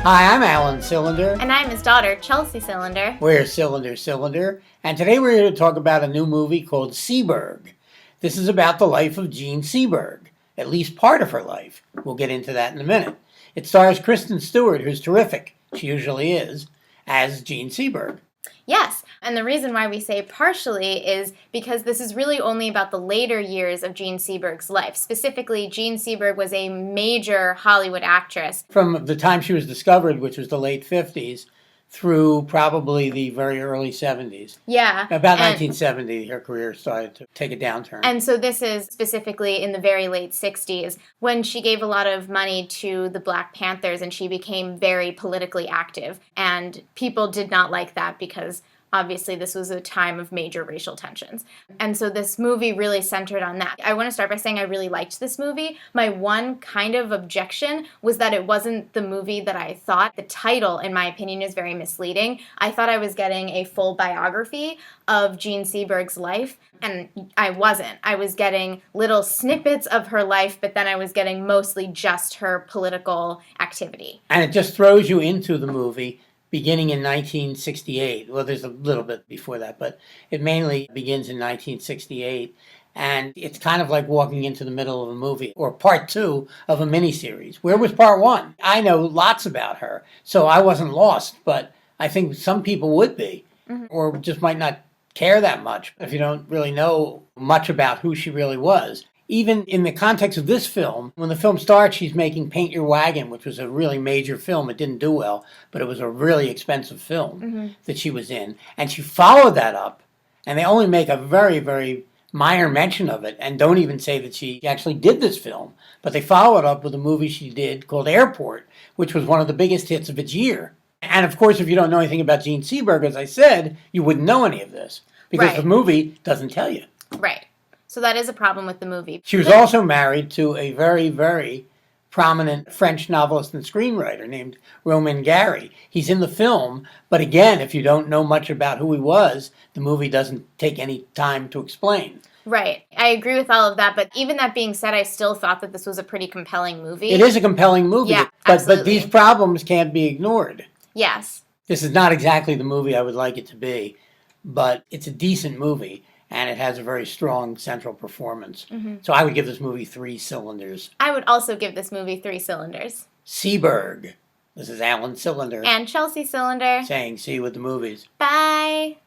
Hi, I'm Alan Cylinder. And I'm his daughter, Chelsea Cylinder. We're Cylinder. And today we're here to talk about a new movie called Seberg. This is about the life of Jean Seberg, at least part of her life. We'll get into that in a minute. It stars Kristen Stewart, who's terrific, she usually is, as Jean Seberg. Yes, and the reason why we say partially is because this is really only about the later years of Jean Seberg's life. Specifically, Jean Seberg was a major Hollywood actress. From the time she was discovered, which was the late 50s, through probably the very early 70s. Yeah. About 1970, her career started to take a downturn. And so this is specifically in the very late 60s when she gave a lot of money to the Black Panthers and she became very politically active. And people did not like that because obviously this was a time of major racial tensions. And so this movie really centered on that. I want to start by saying I really liked this movie. My one kind of objection was that it wasn't the movie that I thought. The title, in my opinion, is very misleading. I thought I was getting a full biography of Jean Seberg's life, and I wasn't. I was getting little snippets of her life, but then I was getting mostly just her political activity. And it just throws you into the movie beginning in 1968. Well, there's a little bit before that, but it mainly begins in 1968. And it's kind of like walking into the middle of a movie, or part two of a miniseries. Where was part one? I know lots about her, so I wasn't lost, but I think some people would be, or just might not care that much if you don't really know much about who she really was. Even in the context of this film, when the film starts, she's making Paint Your Wagon, which was a really major film. It didn't do well, but it was a really expensive film that she was in. And she followed that up, and they only make a very, very minor mention of it and don't even say that she actually did this film. But they follow it up with a movie she did called Airport, which was one of the biggest hits of its year. And of course, if you don't know anything about Jean Seberg, as I said, you wouldn't know any of this because the movie doesn't tell you. Right. So that is a problem with the movie. She was also married to a very, very prominent French novelist and screenwriter named Romain Gary. He's in the film, but again, if you don't know much about who he was, the movie doesn't take any time to explain. Right. I agree with all of that, but even that being said, I still thought that this was a pretty compelling movie. It is a compelling movie, yeah, but these problems can't be ignored. Yes. This is not exactly the movie I would like it to be, but it's a decent movie. And it has a very strong central performance. So I would give this movie 3 cylinders. I would also give this movie 3 cylinders. Seberg. This is Alan Cylinder. And Chelsea Cylinder. Saying see you with the movies. Bye.